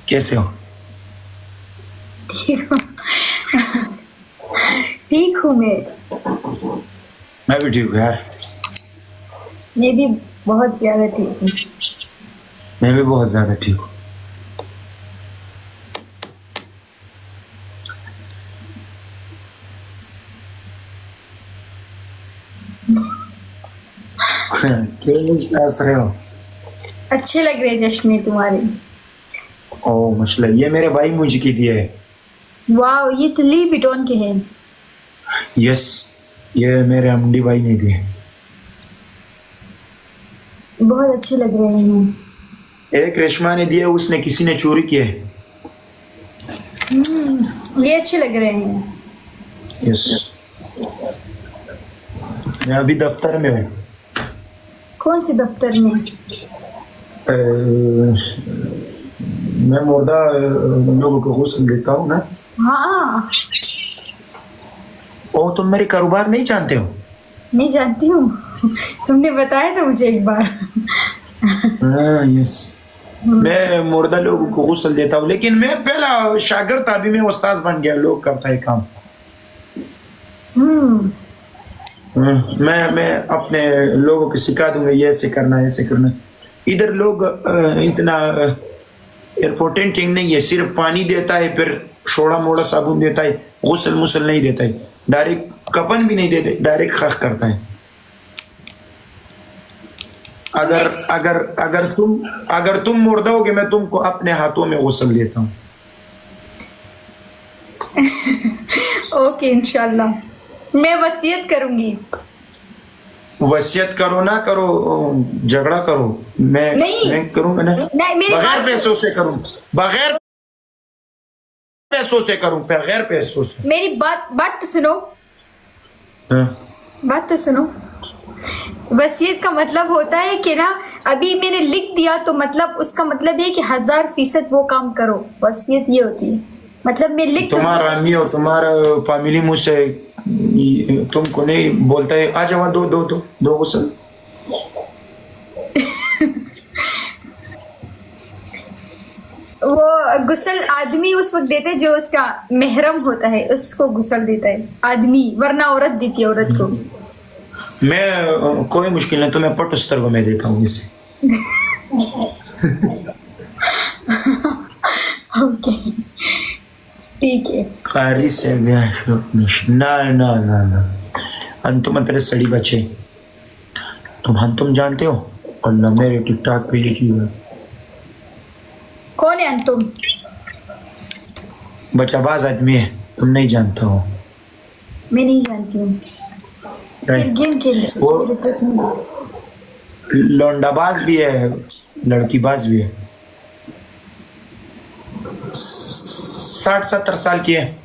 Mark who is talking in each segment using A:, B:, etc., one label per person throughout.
A: कैसे हो?
B: ठीक हूँ। ठीक हूँ
A: मैं भी ठीक हूँ यार।
B: मैं भी बहुत ज्यादा ठीक हूँ।
A: मैं भी बहुत ज्यादा ठीक हूँ। क्यों हंस रहे हो?
B: अच्छे लग रहे चश्मे तुम्हारे।
A: ओ मसला ये मेरे भाई मुझे की दिए है।
B: वाह, ये तो ली बिटॉन के हैं।
A: यस, ये मेरे अमडी भाई ने दिए।
B: बहुत अच्छे लग रहे हैं।
A: एक रेशमा ने दिए, उसने किसी ने चोरी किए।
B: ये अच्छे लग रहे हैं।
A: यस, मैं अभी दफ्तर में हूँ।
B: कौन से दफ्तर में?
A: मैं मुर्दा लोगों को गुस्ल देता हूँ ना।
B: हाँ,
A: ओ तुम मेरे कारोबार नहीं जानते हो?
B: नहीं जानती हूँ। तुमने बताया था मुझे एक बार।
A: हाँ यस, मैं मुर्दा लोगों को गुस्ल देता हूँ, लेकिन मैं पहला शागिर्द था, अभी मैं उस्ताद बन गया। लोग करता है काम।
B: हम्म।
A: मैं अपने लोगों को सिखा दूंगा, ये ऐसे करना ऐसे करना। इधर लोग इतना इम्पोर्टेंट थिंग नहीं है, सिर्फ पानी देता है, फिर छोड़ा मोड़ा साबुन देता है, गुस्ल मुसल नहीं देता है, डायरेक्ट कफन भी नहीं देते, डायरेक्ट खाक करता है। अगर तुम मुर्दा होगे, मैं तुमको अपने हाथों में गुस्ल देता हूँ।
B: ओके, इंशाल्लाह मैं वसीयत करूंगी।
A: वसीयत करो ना करो, झगड़ा करो,
B: नहीं,
A: मैं करूंगा ना।
B: नहीं, मेरी
A: बगैर
B: बात
A: पैसों से करूं, बगैर पैसों से करूं, बगैर पैसों से।
B: मेरी बात तो सुनो।
A: हाँ।
B: बात तो सुनो। वसीयत का मतलब होता है कि ना, अभी मैंने लिख दिया तो मतलब उसका मतलब ये कि 1000% वो काम करो। वसीयत ये होती है, मतलब मैं लिख
A: तुम्हारा आदमी और तुम्हारा फैमिली मुझसे तुमको नहीं बोलता है आ जाओ दो दो दो दो गुस्ल।
B: वो गुस्ल आदमी उस वक्त देते है जो उसका महरम होता है, उसको गुस्ल देता है आदमी, वरना औरत देती है औरत को।
A: मैं कोई मुश्किल नहीं, तुम्हें पटस्तर को मैं देता हूँ इसे।
B: ओके, ठीक है।
A: कारी से ना ना ना ना, अंतुम तेरे सड़ी बचे। तुम जानते हो? और ना मेरे टिकटॉक पे लिखी हुई
B: कौन है अंतुम?
A: बचाबाज आदमी है, तुम नहीं जानते हो।
B: मैं नहीं जानती हूँ। फिर गेम खेल
A: वो लौंडाबाज भी है, लड़कीबाज भी है। 60-70 साल की है।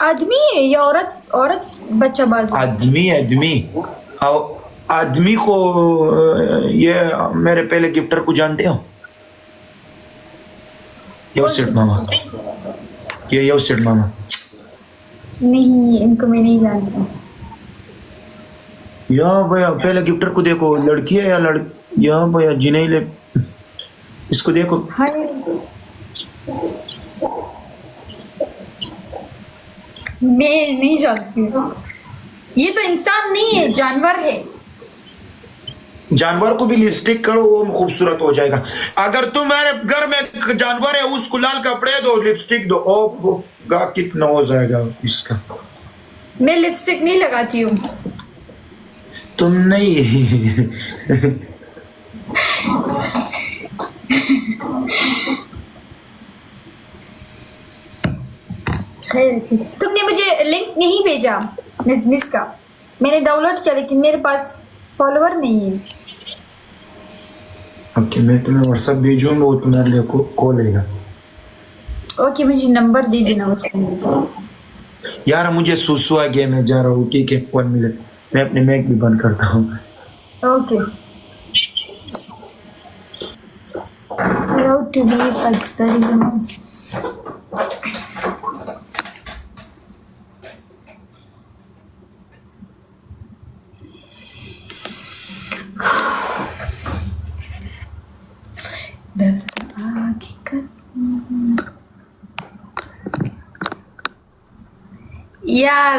B: आदमी है या औरत? औरत बच्चाबाज है?
A: आदमी आदमी को ये मेरे पहले गिफ्टर को जानते हो? योसेट मामा, ये योसेट मामा।
B: नहीं, इनको मैं नहीं जानती।
A: या भैया पहले गिफ्टर को देखो, लड़की है या या भैया जिन्हें ले, इसको देखो।
B: हाय, मैं नहीं जानती हूँ। ये तो इंसान नहीं है, जानवर है।
A: जानवर को भी लिपस्टिक करो, वो खूबसूरत हो जाएगा। अगर तुम्हारे घर में जानवर है, उसको लाल कपड़े दो, लिपस्टिक दो, ओ गा कितना हो जाएगा इसका।
B: मैं लिपस्टिक नहीं लगाती हूँ।
A: तुम नहीं।
B: तुमने मुझे लिंक नहीं भेजा निजमिस का। मैंने डाउनलोड किया लेकिन मेरे पास फॉलोवर नहीं है।
A: ओके, मैं तुम्हें व्हाट्सएप भेजूंगा, वो तुम्हारे लिए कॉल लेगा।
B: ओके, मुझे नंबर दे देना उसका।
A: यार मुझे सुसु आ गया, मैं जा रहा हूँ। ठीक है, 1 मिनट, मैं अपने मैक भी बंद करता हूँ।
B: Okay. Proud to be Pakistani. दर्द आगे यार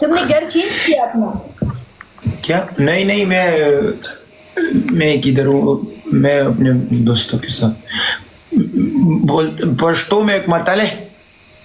B: तुमने घर चेंज किया अपना?
A: क्या? नहीं नहीं, मैं किधर हूँ, मैं अपने दोस्तों के साथ बोल पश्तो में एक मतल है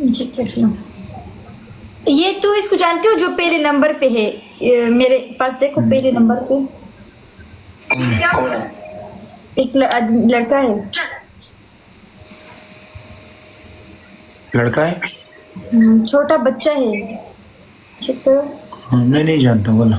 B: जी कहती हूँ ये तू इसको जानती हो जो पहले नंबर पे है मेरे पास देखो पहले नंबर पे एक लड़का है।
A: लड़का है?
B: छोटा बच्चा है। चेक करो।
A: मैं नहीं जानता बोला।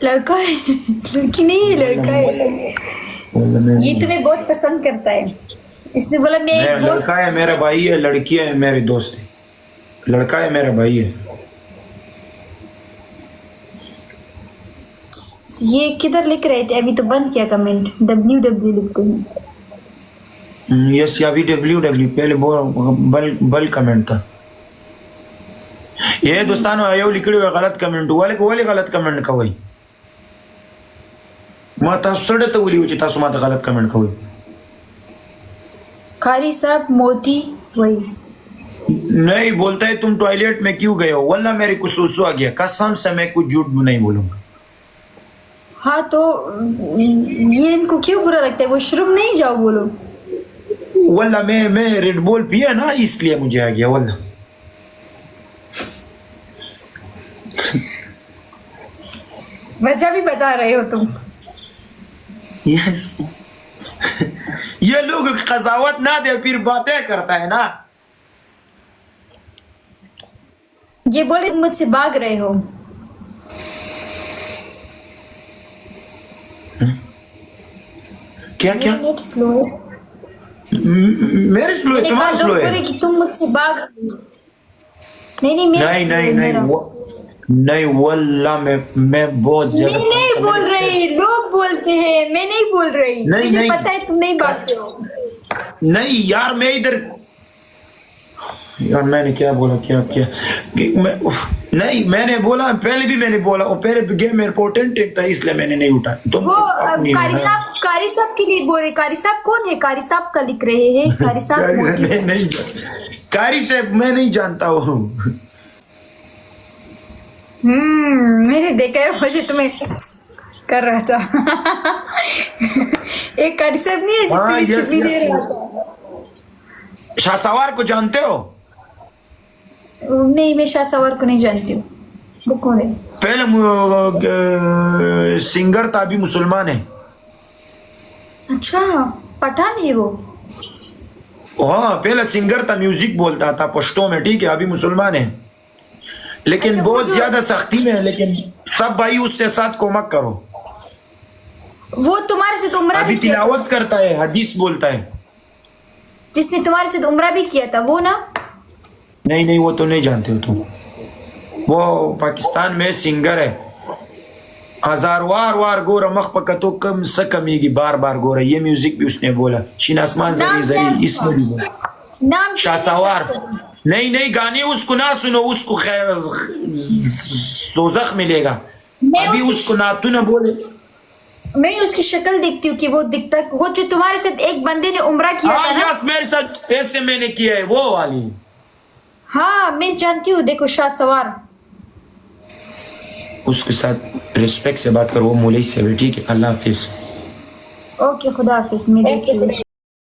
B: लड़का है लड़की नहीं है लड़का है। ये तुम्हें बहुत पसंद करता है। इसने बोला मैं
A: लड़का है मेरा भाई है, लड़की है मेरे दोस्त है, लड़का है मेरा भाई है।
B: ये किधर लिख रहे थे? अभी तो बंद किया कमेंट। WW लिखते हैं।
A: यस अभी WW पहले बल कमेंट था। ये दोस्तानो आयो लिखड़े हुए गलत कमेंट वाले को वाले गलत कमेंट का वही माता सड़े तो बोली उचित तासु माता गलत कमेंट का वही
B: कारी साहब मोती वही
A: नहीं बोलता है तुम टॉयलेट में क्यों गए हो? वल्ला मेरे को सुसु आ गया, कसम से मैं कुछ झूठ नहीं बोलूंगा।
B: हाँ तो ये इनको क्यों बुरा लगता है? वॉशरूम नहीं जाओ बोलो।
A: वल्ला मैं रेड बुल पिया ना इसलिए मुझे आ गया वल्ला।
B: वजह भी बता रहे हो तुम।
A: यस ये लोग कजावत ना दे फिर बातें करता है ना।
B: ये बोले मुझसे भाग रहे हो।
A: क्या क्या?
B: नेट स्लो है।
A: मेरे स्लो है, तुम्हारा स्लो है
B: कि तुम मुझसे भाग रहे हो। नहीं
A: नहीं वल्ला मैं बहुत ज्यादा
B: मैं नहीं बोल रही, लोग बोलते हैं, मैं नहीं बोल रही। मुझे पता है तुम नहीं भागते हो।
A: नहीं यार मैं इधर यार मैंने क्या बोला क्या नहीं मैंने बोला पहले भी मैंने बोला और पहले गेम इम्पोर्टेंट था इसलिए मैंने नहीं उठाया। तुम
B: वो कारी साहब के लिए बोल रहे। कारी साहब कौन है? कारी साहब का लिख रहे हैं। कारी साहब
A: नहीं कारी साहब मैं नहीं जानता हूँ।
B: मैंने देखा है, मुझे तुम्हें कर रहा था। एक कारी साहब नहीं है जितनी चिल्ली दे रहा था।
A: शाहसवार को जानते हो?
B: नहीं मैं शाहसवार को नहीं जानती हूँ। वो कौन है?
A: पहले सिंगर था अभी मुसलमान है।
B: अच्छा पठान है वो?
A: हाँ पहले सिंगर था, म्यूजिक बोलता था पश्तो में, ठीक है अभी मुसलमान है। लेकिन
B: अच्छा, वो
A: बहुत
B: जो-
A: ज्यादा सख्ती में है, लेकिन सब भाई उससे साथ को मत करो।
B: वो तुम्हारे साथ उम्रा
A: अभी
B: भी किया था,
A: तिलावत करता है, हदीस बोलता है।
B: जिसने तुम्हारे साथ उम्रा भी किया था वो ना?
A: नहीं नहीं, वो तो नहीं जानते हो तुम। वो पाकिस्तान में सिंगर है। हजार वार वार गोरा मख पका तो कम से कमीगी, बार बार गोरा। ये म्यूजिक भी उसने बोला। चीन आसमान
B: नाम
A: जरी
B: क्या है
A: जरी, इसमें भी बोला।
B: नाम क्या है?
A: शाहसवार। नहीं नहीं, गाने उसको ना सुनो, उसको दोजख मिलेगा।
B: मैं
A: अभी
B: उसकी
A: उसको ना तू ना बोले।
B: मैं उसकी शक्ल देखती हूँ कि वो दिखता, वो जो तुम्हारे साथ एक बंदे ने उम्रा किया था
A: हाँ
B: ना?
A: यस, मेरे साथ ऐसे मैंने किया है, वो वाली।
B: हाँ मैं जानती हूँ, देखो शाहसवार।
A: उसके साथ रिस्पेक्ट से बात करो, वो मुलई से भी, ठीक है। अल्लाह हाफिज।
B: ओके, खुदा हाफिज। मेरे